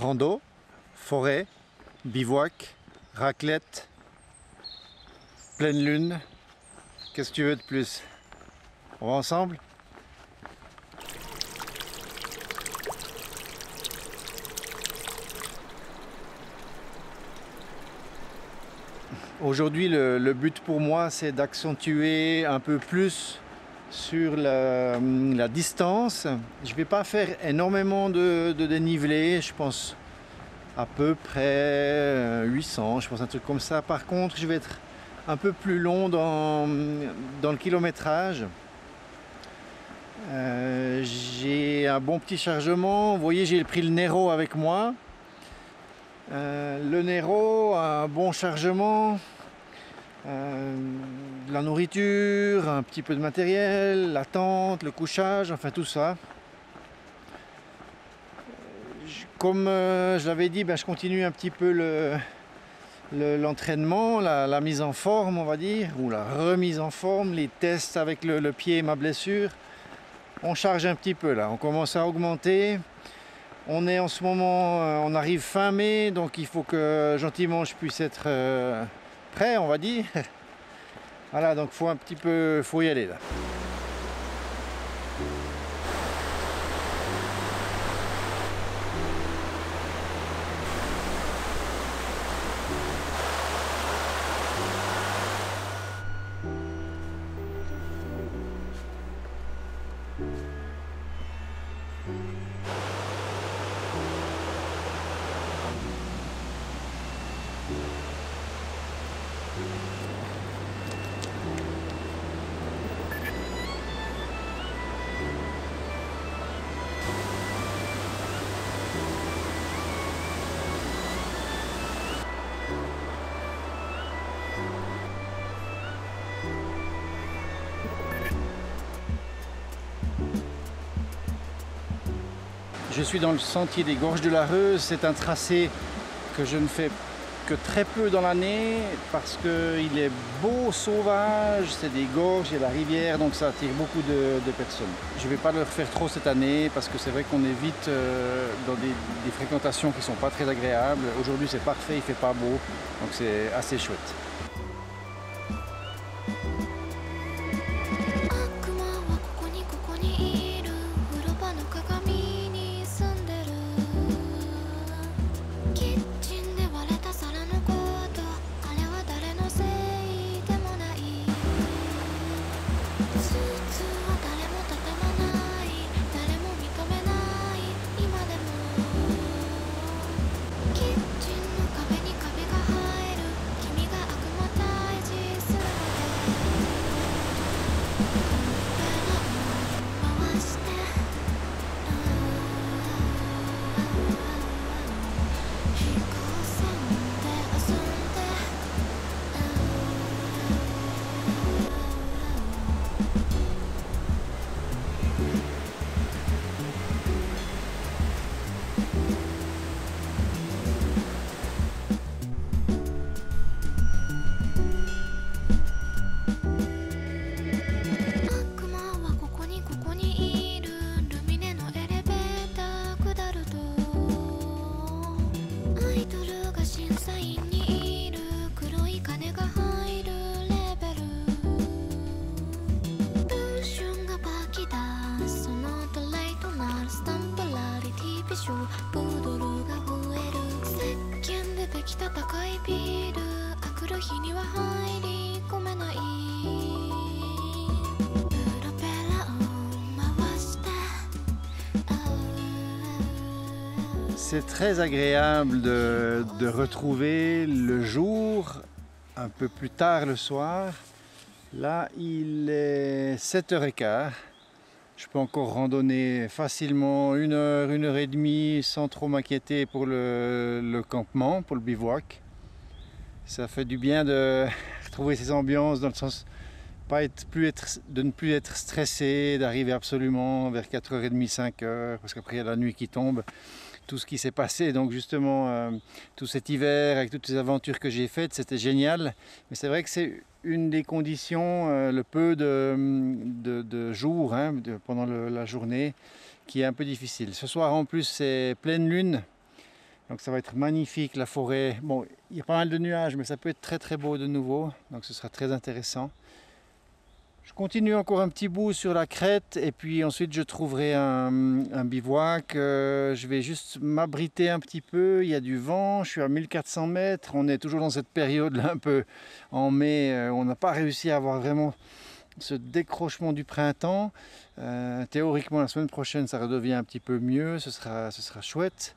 Rando, forêt, bivouac, raclette, pleine lune. Qu'est-ce que tu veux de plus? On va ensemble? Aujourd'hui, le but pour moi, c'est d'accentuer un peu plus sur la distance. Je ne vais pas faire énormément de dénivelé, je pense à peu près 800, je pense un truc comme ça. Par contre, je vais être un peu plus long dans le kilométrage. J'ai un bon petit chargement. Vous voyez, j'ai pris le Nero avec moi. Le Nero a un bon chargement. De la nourriture, un petit peu de matériel, la tente, le couchage, enfin tout ça. Comme je l'avais dit, je continue un petit peu l'entraînement, la mise en forme, on va dire, ou la remise en forme, les tests avec le pied et ma blessure. On charge un petit peu là, on commence à augmenter. On est en ce moment, on arrive fin mai, donc il faut que gentiment je puisse être prêt, on va dire. Voilà, donc faut y aller là. Je suis dans le sentier des Gorges de la Reuse. C'est un tracé que je ne fais que très peu dans l'année parce qu'il est beau, sauvage, c'est des gorges, il y a la rivière, donc ça attire beaucoup de personnes. Je ne vais pas le refaire trop cette année parce que c'est vrai qu'on est vite dans des fréquentations qui ne sont pas très agréables. Aujourd'hui c'est parfait, il ne fait pas beau, donc c'est assez chouette. C'est très agréable de retrouver le jour un peu plus tard le soir. Là, il est 7h15. Je peux encore randonner facilement 1 heure, 1 heure et demie sans trop m'inquiéter pour le campement, pour le bivouac. Ça fait du bien de retrouver ces ambiances dans le sens de ne plus être stressé, d'arriver absolument vers 4h30, 5h, parce qu'après il y a la nuit qui tombe. Tout ce qui s'est passé, donc justement tout cet hiver avec toutes ces aventures que j'ai faites, c'était génial, mais c'est vrai que c'est une des conditions, le peu de jours pendant la journée qui est un peu difficile. Ce soir en plus c'est pleine lune, Donc ça va être magnifique la forêt. Bon, il y a pas mal de nuages, mais ça peut être très très beau de nouveau. Donc ce sera très intéressant. Je continue encore un petit bout sur la crête et puis ensuite je trouverai un bivouac. Je vais juste m'abriter un petit peu. Il y a du vent, je suis à 1400 mètres. On est toujours dans cette période là un peu en mai. On n'a pas réussi à avoir vraiment ce décrochement du printemps. Théoriquement la semaine prochaine ça redevient un petit peu mieux, ce sera chouette.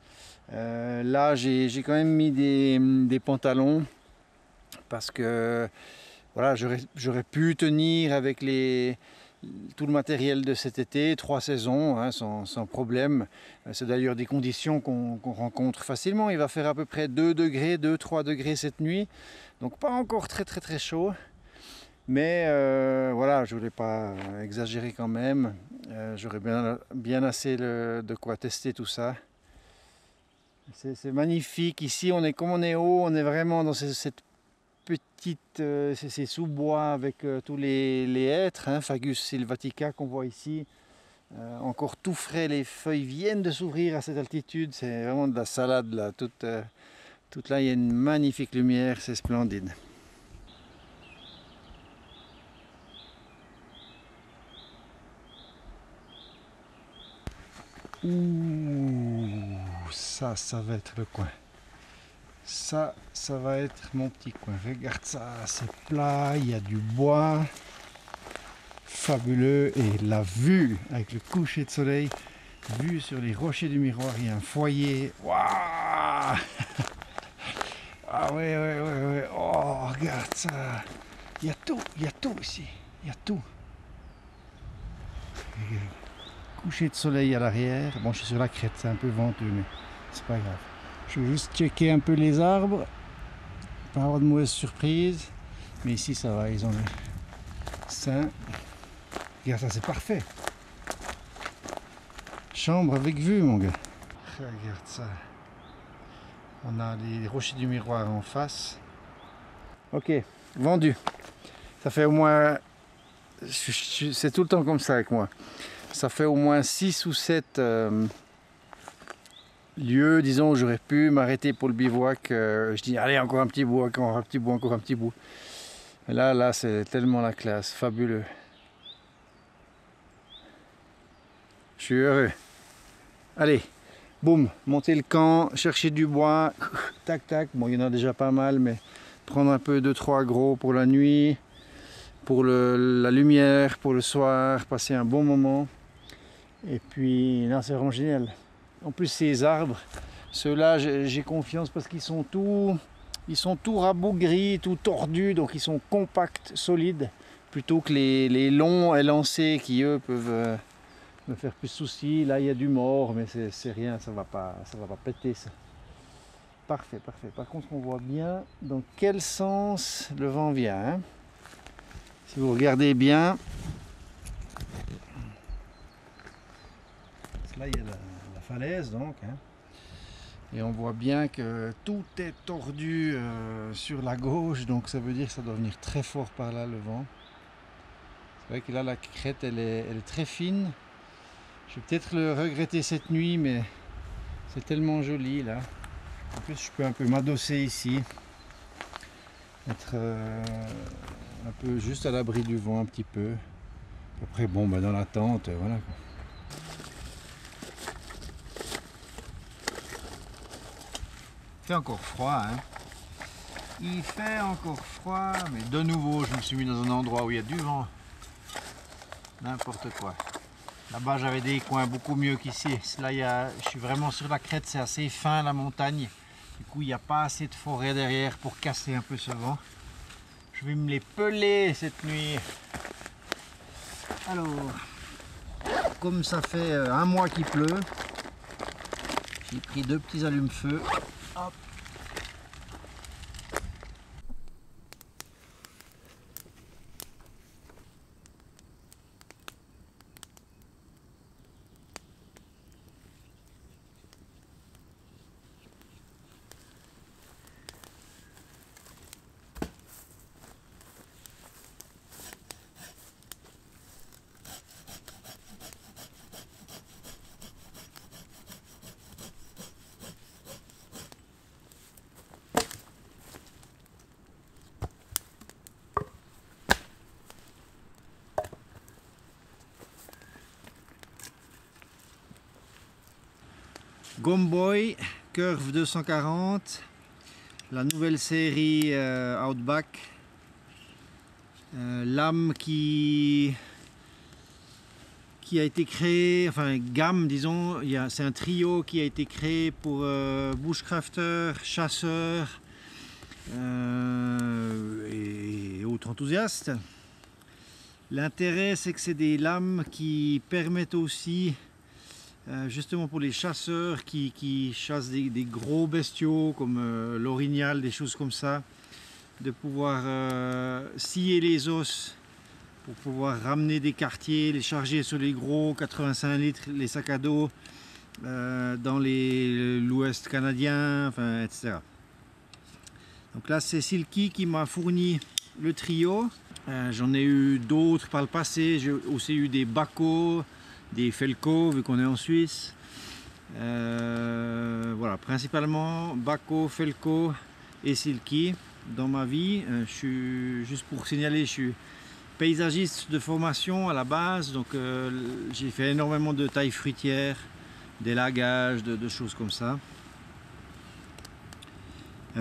Là j'ai quand même mis des pantalons parce que voilà, j'aurais pu tenir avec tout le matériel de cet été, 3 saisons, hein, sans problème. C'est d'ailleurs des conditions qu'on rencontre facilement. Il va faire à peu près 2 degrés, 2-3 degrés cette nuit. Donc pas encore très très très chaud. Mais voilà, je ne voulais pas exagérer quand même. J'aurais bien assez de quoi tester tout ça. C'est magnifique. Ici, comme on est haut, on est vraiment dans cette petite, ces sous-bois avec tous les hêtres, hein, Fagus sylvatica qu'on voit ici. Encore tout frais, les feuilles viennent de s'ouvrir à cette altitude. C'est vraiment de la salade là. Toute là, il y a une magnifique lumière, c'est splendide. Ouh, ça va être le coin. Ça va être mon petit coin. Regarde ça, c'est plat, il y a du bois. Fabuleux. Et la vue, avec le coucher de soleil, vue sur les rochers du miroir, il y a un foyer. Waouh! Ah ouais. Oh, regarde ça. Il y a tout ici. Il y a tout. Coucher de soleil à l'arrière. Bon, je suis sur la crête, c'est un peu venteux, mais c'est pas grave. Je vais juste checker un peu les arbres. Pas avoir de mauvaises surprises. Mais ici, ça va, ils ont l'air sains. Regarde ça, c'est parfait. Chambre avec vue, mon gars. Regarde ça. On a les rochers du miroir en face. Ok, vendu. Ça fait au moins... C'est tout le temps comme ça avec moi. Ça fait au moins 6 ou 7 lieux, disons, où j'aurais pu m'arrêter pour le bivouac. Je dis, allez, encore un petit bout, encore un petit bout, encore un petit bout. Là, c'est tellement la classe, fabuleux. Je suis heureux. Allez, boum, monter le camp, chercher du bois, tac tac. Bon, il y en a déjà pas mal, mais prendre un peu 2-3 gros pour la nuit, pour la lumière, pour le soir, passer un bon moment. Et puis là, c'est vraiment génial. En plus, ces arbres, ceux-là, j'ai confiance parce qu'ils sont tout rabougris, tout tordus, donc ils sont compacts, solides, plutôt que les longs élancés qui eux peuvent me faire plus de soucis. Là, il y a du mort, mais c'est rien, ça va pas péter ça. Parfait. Par contre, on voit bien dans quel sens le vent vient, hein. Si vous regardez bien, là, il y a la falaise, donc, hein. Et on voit bien que tout est tordu sur la gauche, donc ça veut dire que ça doit venir très fort par là, le vent. C'est vrai que là, la crête, elle est très fine. Je vais peut-être le regretter cette nuit, mais c'est tellement joli là. En plus, je peux un peu m'adosser ici, être un peu juste à l'abri du vent un petit peu. Après, bon, bah, dans la tente, voilà. Il fait encore froid, hein. Il fait encore froid, mais de nouveau, je me suis mis dans un endroit où il y a du vent. N'importe quoi. Là-bas, j'avais des coins beaucoup mieux qu'ici. Là, je suis vraiment sur la crête, c'est assez fin la montagne. Du coup, il n'y a pas assez de forêt derrière pour casser un peu ce vent. Je vais me les peler cette nuit. Alors, comme ça fait un mois qu'il pleut, j'ai pris 2 petits allumes-feu. Hop. Gomboy Curve 240, la nouvelle série Outback, lame qui a été créée, enfin gamme disons, c'est un trio qui a été créé pour bushcrafters, chasseurs et autres enthousiastes. L'intérêt c'est que c'est des lames qui permettent aussi justement pour les chasseurs qui chassent des gros bestiaux comme l'orignal, des choses comme ça, de pouvoir scier les os pour pouvoir ramener des quartiers, les charger sur les gros 85 litres, les sacs à dos dans l'ouest canadien, enfin, etc. Donc là c'est Silky qui m'a fourni le trio. J'en ai eu d'autres par le passé, j'ai aussi eu des Bahco, des Felco vu qu'on est en Suisse. Voilà, principalement Bahco, Felco et Silky dans ma vie. Juste pour signaler, je suis paysagiste de formation à la base, donc j'ai fait énormément de tailles fruitières, d'élagage, de choses comme ça.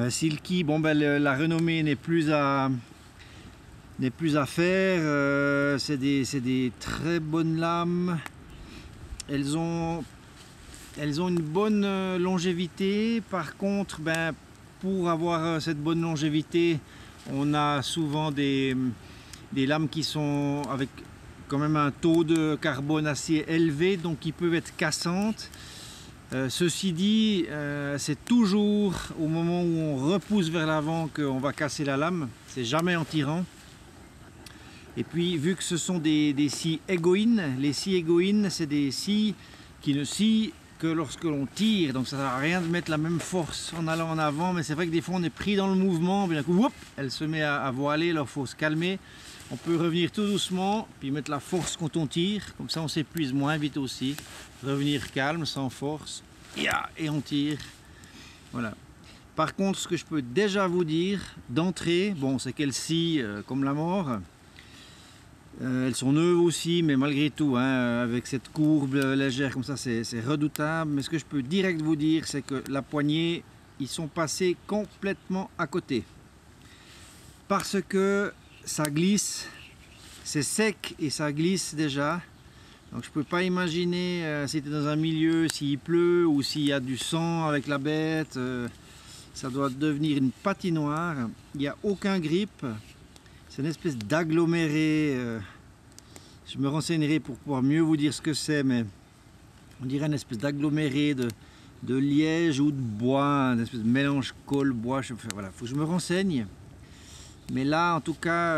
Silky, bon ben la renommée n'est plus à faire, c'est des très bonnes lames, elles ont une bonne longévité. Par contre, ben, pour avoir cette bonne longévité, on a souvent des lames qui sont avec quand même un taux de carbone assez élevé, donc qui peuvent être cassantes. Ceci dit, c'est toujours au moment où on repousse vers l'avant qu'on va casser la lame, c'est jamais en tirant. Et puis vu que ce sont des scies égoïnes, les scies égoïnes c'est des scies qui ne scient que lorsque l'on tire, donc ça ne sert à rien de mettre la même force en allant en avant, mais c'est vrai que des fois on est pris dans le mouvement, puis d'un coup whoop, elle se met à voiler, alors il faut se calmer. On peut revenir tout doucement, puis mettre la force quand on tire, comme ça on s'épuise moins vite aussi. Revenir calme, sans force, et on tire. Voilà. Par contre, ce que je peux déjà vous dire d'entrée, bon, c'est qu'elles scient comme la mort. Elles sont neuves aussi, mais malgré tout, hein, avec cette courbe légère comme ça, c'est redoutable. Mais ce que je peux direct vous dire, c'est que la poignée, ils sont passés complètement à côté. Parce que ça glisse, c'est sec et ça glisse déjà. Donc je peux pas imaginer si tu es dans un milieu, s'il pleut ou s'il y a du sang avec la bête, ça doit devenir une patinoire. Il n'y a aucun grip, c'est une espèce d'aggloméré. Je me renseignerai pour pouvoir mieux vous dire ce que c'est, mais on dirait une espèce d'aggloméré de liège ou de bois, une espèce de mélange colle-bois. Voilà, faut que je me renseigne. Mais là, en tout cas,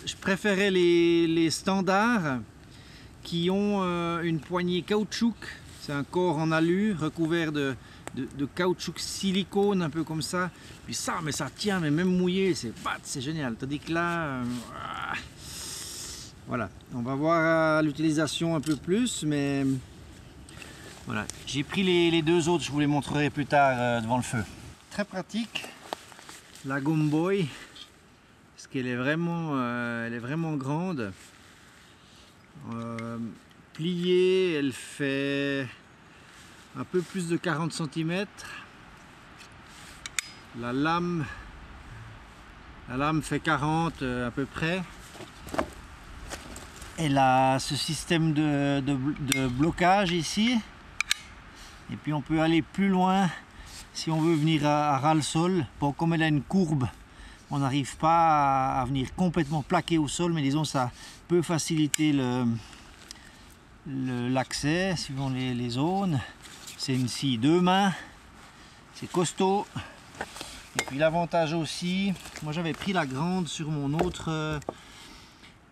je préférais les standards qui ont une poignée caoutchouc. C'est un corps en alu recouvert de caoutchouc silicone, un peu comme ça. Puis ça, mais ça tient, mais même mouillé, c'est génial. Tandis que là, voilà, on va voir l'utilisation un peu plus, mais voilà. J'ai pris les deux autres, je vous les montrerai plus tard devant le feu. Très pratique. La Gomboy, parce qu'elle est vraiment grande. Pliée, elle fait un peu plus de 40 cm. La lame fait 40 à peu près. Elle a ce système de blocage ici. Et puis on peut aller plus loin. Si on veut venir à ras le sol, bon, comme elle a une courbe, on n'arrive pas à venir complètement plaqué au sol, mais disons ça peut faciliter l'accès suivant les zones. C'est une scie 2 mains, c'est costaud. Et puis l'avantage aussi, moi j'avais pris la grande sur mon autre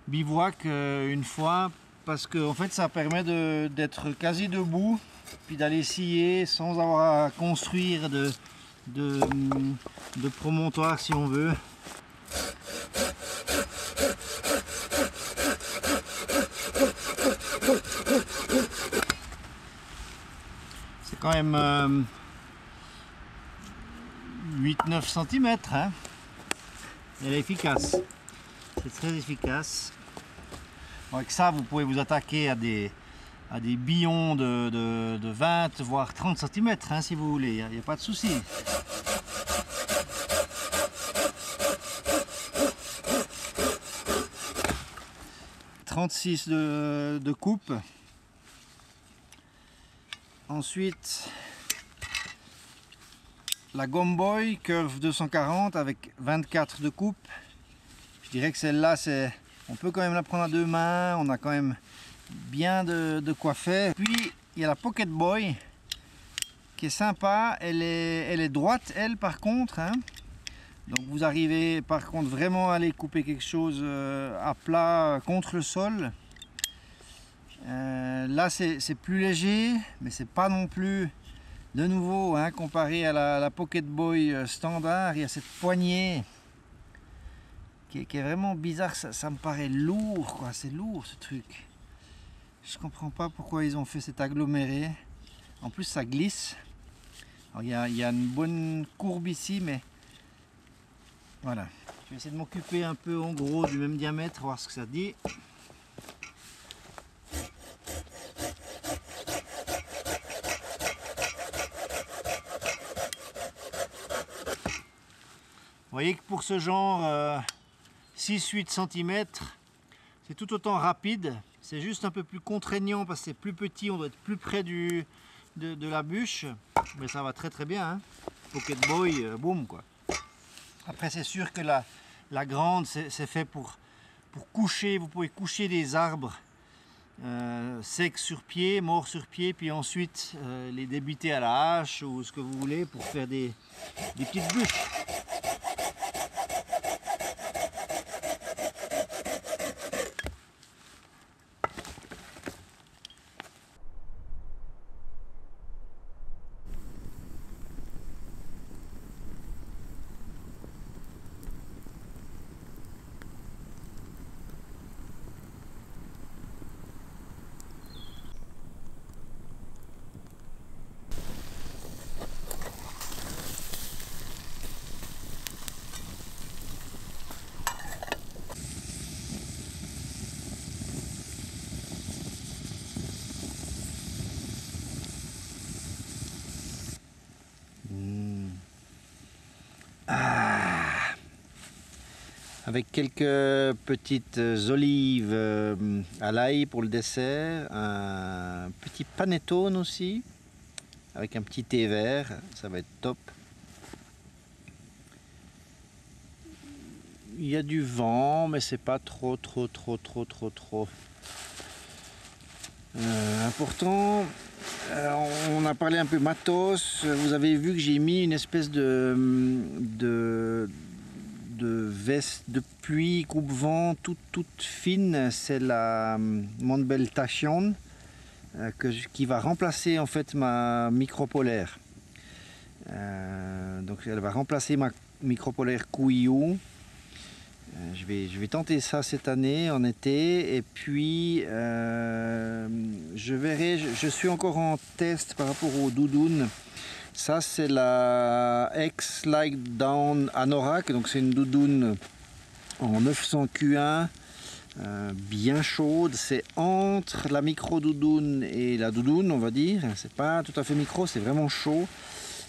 bivouac une fois, parce que en fait ça permet d'être quasi debout, puis d'aller scier sans avoir à construire de promontoire si on veut. C'est quand même 8-9 cm, hein. Elle est efficace, c'est très efficace. Avec ça vous pouvez vous attaquer à des à des billons de 20 voire 30 cm hein, si vous voulez, il n'y a pas de souci. « 36 de coupe. Ensuite la Gomboy Curve 240 avec 24 de coupe. Je dirais que celle-là, on peut quand même la prendre à deux mains, on a quand même bien de quoi faire. Puis il y a la Pocket Boy qui est sympa, elle est droite elle par contre hein. Donc vous arrivez par contre vraiment à aller couper quelque chose à plat contre le sol. Là c'est plus léger, mais c'est pas non plus de nouveau hein, comparé à la Pocket Boy standard. Il y a cette poignée qui est vraiment bizarre, ça me paraît lourd quoi, c'est lourd ce truc. Je comprends pas pourquoi ils ont fait cet aggloméré. En plus ça glisse. Alors, il y a une bonne courbe ici, mais voilà. Je vais essayer de m'occuper un peu en gros du même diamètre, voir ce que ça dit. Vous voyez que pour ce genre 6-8 cm, c'est tout autant rapide. C'est juste un peu plus contraignant parce que c'est plus petit, on doit être plus près de la bûche. Mais ça va très très bien. Hein. Pocket Boy, boum quoi. Après c'est sûr que la grande c'est fait pour coucher. Vous pouvez coucher des arbres secs sur pied, morts sur pied, puis ensuite les débiter à la hache ou ce que vous voulez pour faire des petites bûches. Avec quelques petites olives à l'ail pour le dessert, un petit panettone aussi, avec un petit thé vert, ça va être top. Il y a du vent, mais c'est pas trop important. On a parlé un peu matos. Vous avez vu que j'ai mis une espèce de veste de pluie coupe-vent toute fine. C'est la Montbel Tachyon qui va remplacer en fait ma micropolaire. Donc elle va remplacer ma micropolaire Kuiu. Je vais tenter ça cette année en été et puis je verrai, je suis encore en test par rapport aux doudounes. Ça c'est la X-Slide Down Anorak, donc c'est une doudoune en 900 Q1 bien chaude. C'est entre la micro doudoune et la doudoune on va dire, c'est pas tout à fait micro, c'est vraiment chaud.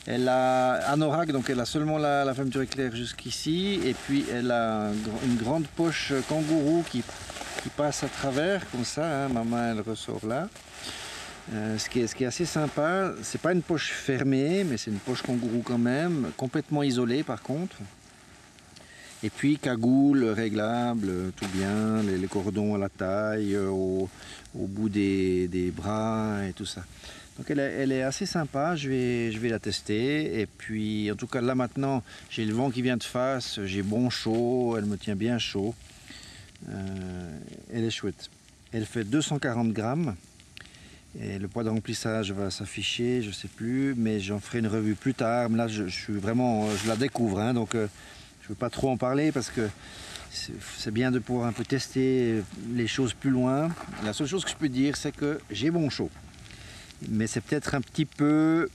Elle a anorak, donc elle a seulement la fermeture éclair jusqu'ici, et puis elle a une grande poche kangourou qui passe à travers, comme ça, hein, ma main elle ressort là. Ce qui est assez sympa, c'est pas une poche fermée, mais c'est une poche kangourou quand même, complètement isolée par contre. Et puis cagoule réglable, tout bien, les cordons à la taille, au bout des bras et tout ça. Donc elle est assez sympa, je vais la tester. Et puis en tout cas là maintenant, j'ai le vent qui vient de face, j'ai bon chaud, elle me tient bien chaud. Elle est chouette. Elle fait 240 grammes. Et le poids de remplissage va s'afficher, je ne sais plus, mais j'en ferai une revue plus tard. Là je la découvre, hein, donc je ne veux pas trop en parler parce que c'est bien de pouvoir un peu tester les choses plus loin. La seule chose que je peux dire, c'est que j'ai bon chaud. Mais c'est peut-être un petit peu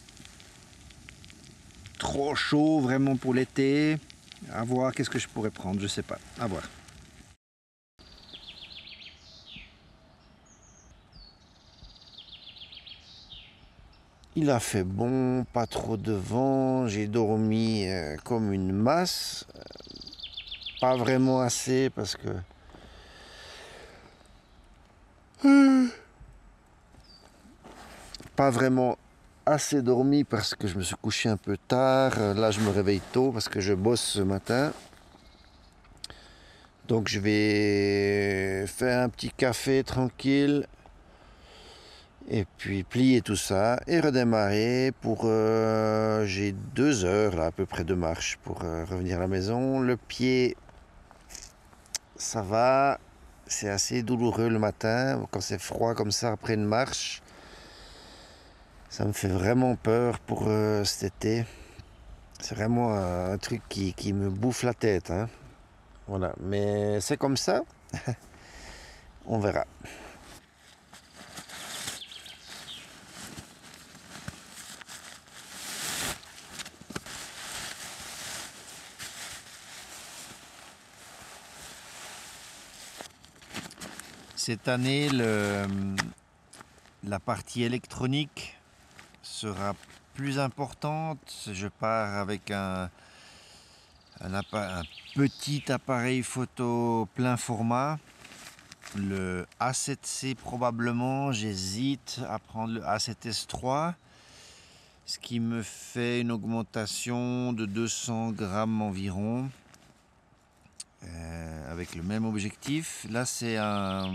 trop chaud vraiment pour l'été. À voir qu'est-ce que je pourrais prendre, je sais pas. À voir. Il a fait bon, pas trop de vent, j'ai dormi comme une masse. Pas vraiment assez parce que... Pas vraiment assez dormi parce que je me suis couché un peu tard. Là, je me réveille tôt parce que je bosse ce matin. Donc, je vais faire un petit café tranquille et puis plier tout ça et redémarrer pour... j'ai 2 heures là à peu près de marche pour revenir à la maison. Le pied, ça va. C'est assez douloureux le matin quand c'est froid comme ça après une marche. Ça me fait vraiment peur pour cet été. C'est vraiment un truc qui me bouffe la tête, hein. Voilà, mais c'est comme ça. On verra. Cette année, la partie électronique sera plus importante. Je pars avec un petit appareil photo plein format. Le A7C probablement, j'hésite à prendre le A7S III, ce qui me fait une augmentation de 200 grammes environ, avec le même objectif. Là c'est un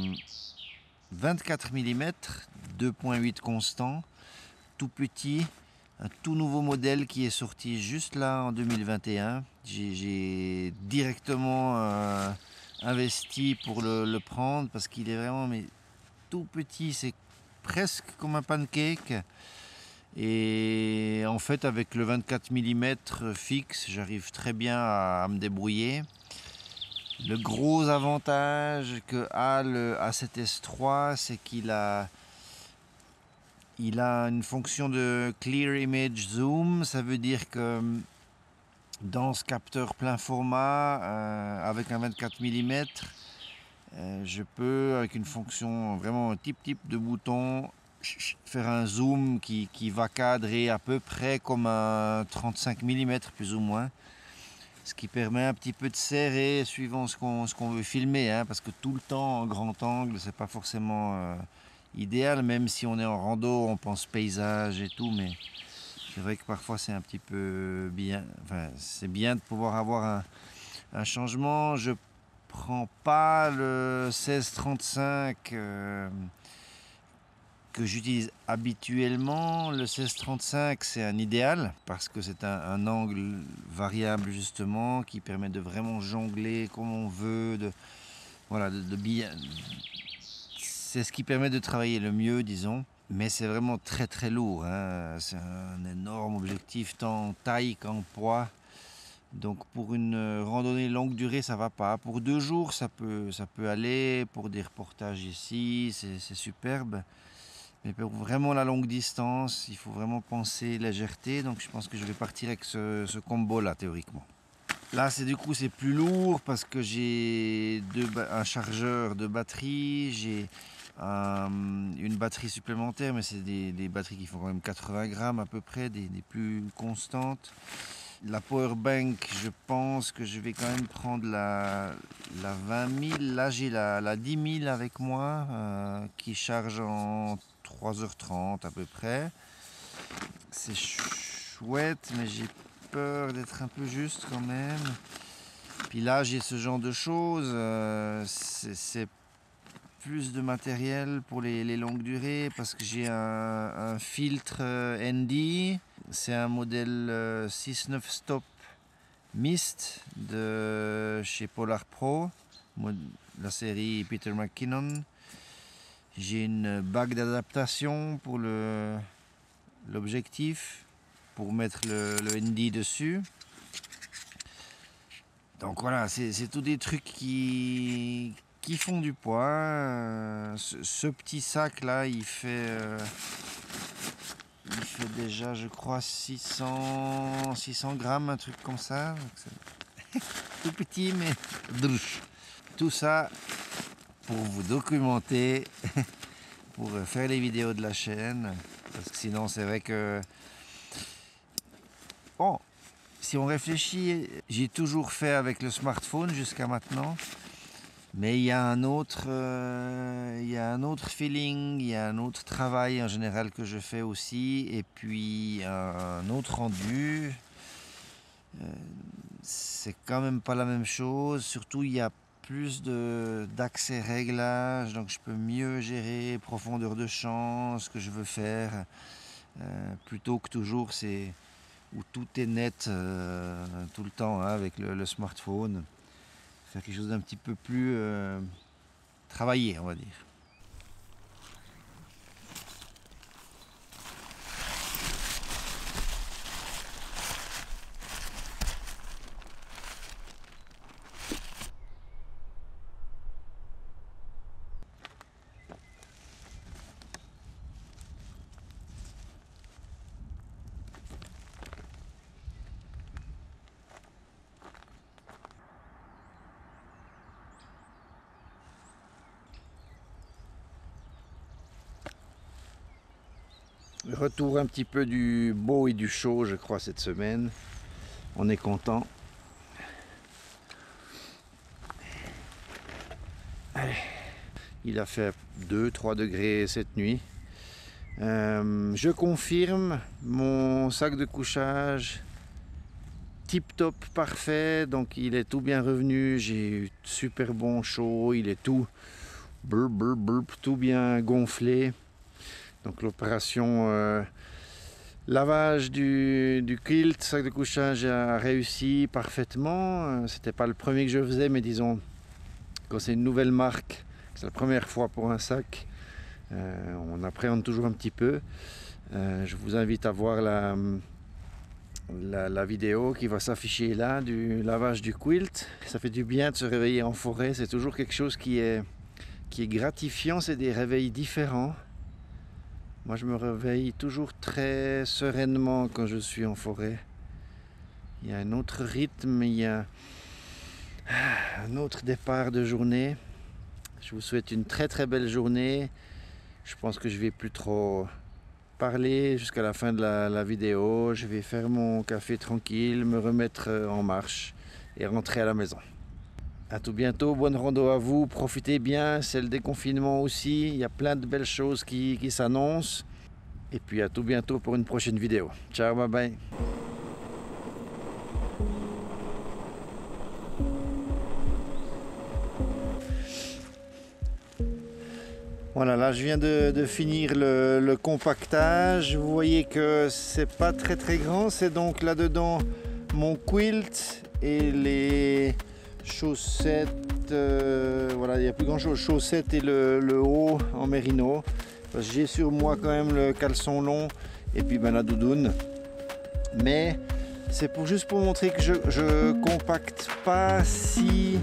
24 mm, 2.8 constant, tout petit, un tout nouveau modèle qui est sorti juste là en 2021. J'ai directement investi pour le prendre parce qu'il est vraiment tout petit, c'est presque comme un pancake. Et en fait, avec le 24 mm fixe, j'arrive très bien à me débrouiller. Le gros avantage que a le A7S III, c'est qu'il a une fonction de Clear Image Zoom. Ça veut dire que dans ce capteur plein format, avec un 24 mm, je peux, avec une fonction vraiment type de bouton, faire un zoom qui va cadrer à peu près comme un 35 mm plus ou moins. Ce qui permet un petit peu de serrer suivant ce qu'on veut filmer, hein, parce que tout le temps en grand angle, c'est pas forcément idéal, même si on est en rando, on pense paysage et tout, mais c'est vrai que parfois c'est un petit peu bien, enfin c'est bien de pouvoir avoir un changement. Je prends pas le 16-35 que j'utilise habituellement. Le 16-35 c'est un idéal parce que c'est un angle variable justement qui permet de vraiment jongler comme on veut, voilà, de bien. C'est ce qui permet de travailler le mieux, disons. Mais c'est vraiment très lourd, hein. C'est un énorme objectif tant en taille qu'en poids. Donc pour une randonnée longue durée, ça va pas. Pour 2 jours, ça peut aller. Pour des reportages ici, c'est superbe. Mais pour vraiment la longue distance, il faut vraiment penser légèreté. Donc je pense que je vais partir avec ce combo-là, théoriquement. Là, c'est plus lourd parce que j'ai un chargeur de batterie, j'ai une batterie supplémentaire, mais c'est des batteries qui font quand même 80 grammes à peu près, des plus constantes. La power bank, je pense que je vais quand même prendre la 20 000. Là, j'ai la 10 000 avec moi, qui charge en 3h30 à peu près. C'est chouette, mais j'ai peur d'être un peu juste quand même. Puis là, j'ai ce genre de choses. C'est plus de matériel pour les longues durées parce que j'ai un filtre ND. C'est un modèle 6-9 stop mist de chez Polar Pro, la série Peter McKinnon. J'ai une bague d'adaptation pour l'objectif, pour mettre le ND dessus. Donc voilà, c'est tous des trucs qui font du poids. Ce petit sac là, il fait déjà, je crois, 600 grammes, un truc comme ça. Tout petit, mais tout ça pour vous documenter, pour faire les vidéos de la chaîne. Parce que sinon c'est vrai que... Bon, si on réfléchit, j'ai toujours fait avec le smartphone jusqu'à maintenant. Mais il y a un autre feeling, il y a un autre travail en général que je fais aussi. Et puis un autre rendu. C'est quand même pas la même chose. Surtout il y a plus d'accès réglage, donc je peux mieux gérer profondeur de champ, ce que je veux faire, plutôt que toujours c'est où tout est net tout le temps hein, avec le smartphone. Faire quelque chose d'un petit peu plus travaillé, on va dire. Retour un petit peu du beau et du chaud, je crois, cette semaine. On est content. Allez. Il a fait 2-3 degrés cette nuit. Je confirme, mon sac de couchage tip top parfait, donc il est tout bien revenu. J'ai eu super bon chaud, il est tout tout bien gonflé. Donc l'opération lavage du quilt, sac de couchage a réussi parfaitement. C'était pas le premier que je faisais, mais disons quand c'est une nouvelle marque, c'est la première fois pour un sac, on appréhende toujours un petit peu. Je vous invite à voir la vidéo qui va s'afficher là du lavage du quilt. Ça fait du bien de se réveiller en forêt, c'est toujours quelque chose qui est gratifiant, c'est des réveils différents. Moi, je me réveille toujours très sereinement quand je suis en forêt. Il y a un autre rythme, il y a un autre départ de journée. Je vous souhaite une très très belle journée. Je pense que je vais plus trop parler jusqu'à la fin de la vidéo. Je vais faire mon café tranquille, me remettre en marche et rentrer à la maison. À tout bientôt, bonne rando à vous, profitez bien, c'est le déconfinement aussi, il y a plein de belles choses qui s'annoncent. Et puis à tout bientôt pour une prochaine vidéo. Ciao, bye bye. Voilà, là je viens de finir le compactage. Vous voyez que c'est pas très très grand, c'est donc là-dedans mon quilt et les chaussettes, voilà, il n'y a plus grand chose, chaussettes et le haut en mérino. J'ai sur moi quand même le caleçon long et puis ben, la doudoune. Mais c'est juste pour montrer que je compacte pas si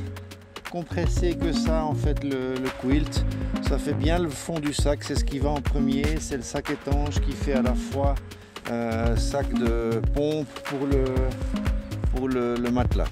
compressé que ça en fait le quilt. Ça fait bien le fond du sac, c'est ce qui va en premier. C'est le sac étanche qui fait à la fois sac de pompe pour le matelas.